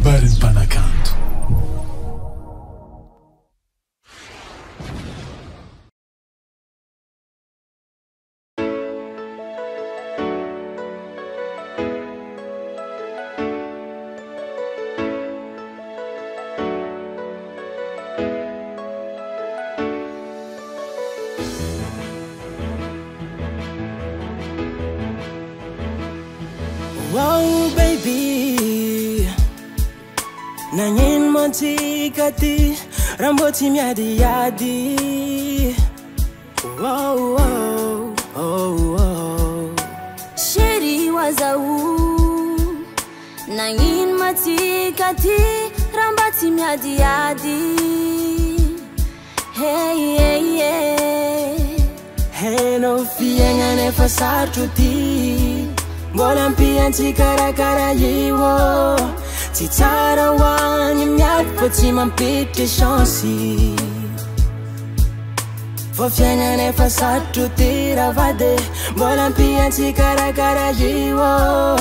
Habari Mpanakanto. Wow, baby, nanyin monti kati ramboti miadi yadi. Wow, wow, oh, wow. Sheri wazau nanyin monti kati ramboti miadi yadi. Hey, hey, hey. Hey, no fienga ne fasatuti. Bolan pianti cara yewo Titara wani miat poti mampite chansi Fofianga ne fasatu tira vade Bolan pianti cara yewo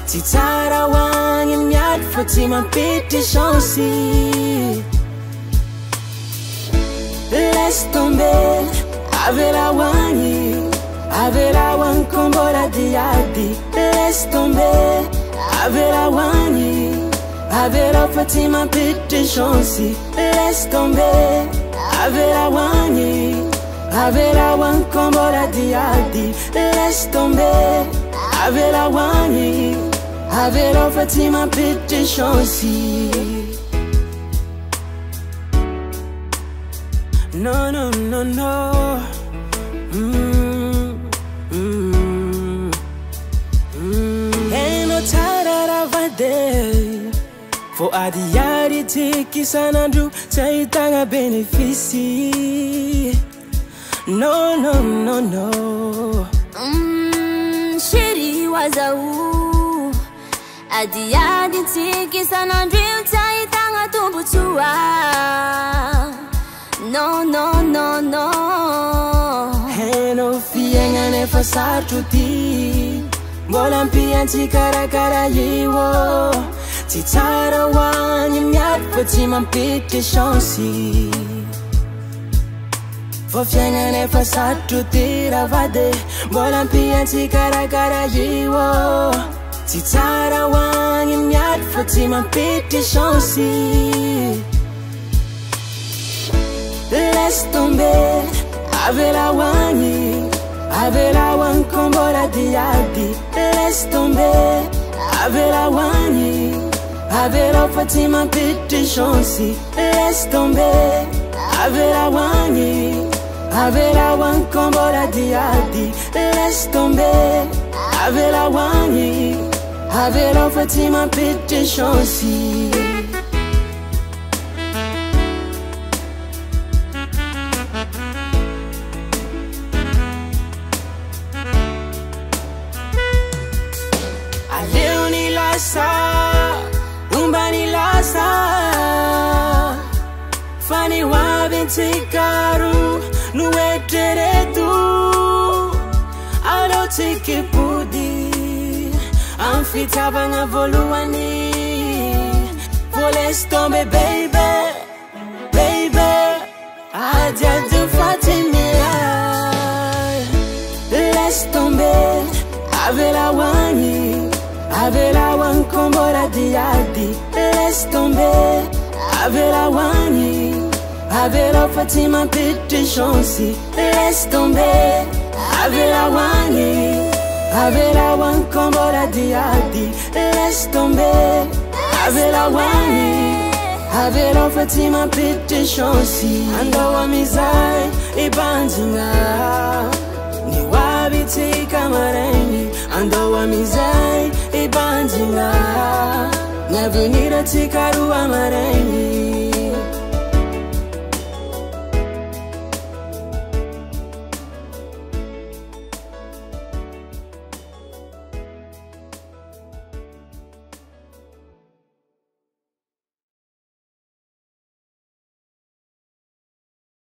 Titara wani miat poti mampite chansi Laisse tomber Avera wani Avera wan kombora diadi Laisse tomber Avera wani Avera Fatima pite chansi Laisse tomber Avera wani Avera wan kombora diadi Laisse tomber Avera wani Avera Fatima pite chansi No, no, no, no For adiari tiki sanandu Taitanga benefici No, no, no, no Sheri wazau adiadi tiki sanandu Taitanga tumbutua No, no, no, no Heno fienga ne fasatuti Bolan pianti cara yewo Titara wani miat poti mampite chansi Fofianga ne fasatu tira vade Bolan pianti cara yewo Titara wani miat poti mampite chansi Laisse tomber Avera wani Avera wan kombora diadi Laisse tomber Avera wani Avera Fatima pite chansi Laisse tomber Avera wani Avera wan kombora diadi Laisse tomber Avera wani Avera Fatima pite chansi Aleoni lasa Umbani lasa Fani wabinti karu Nuetere tu Alo tiki pudi Amfita banga voluani Laisse tomber baby Baby Adia du Fatimia Laisse tomber Avera wani Avera wan kombora diadi Laisse tomber Avera wani Avera Fatima pite chansi Laisse tomber Avera wani Avera wan kombora diadi Laisse tomber Avera wani Avera Fatima pite chansi Anda wa mizai ibandinga Ni wabiti kamareni Anda wa mizai ibandinga Navunira tikaru amareni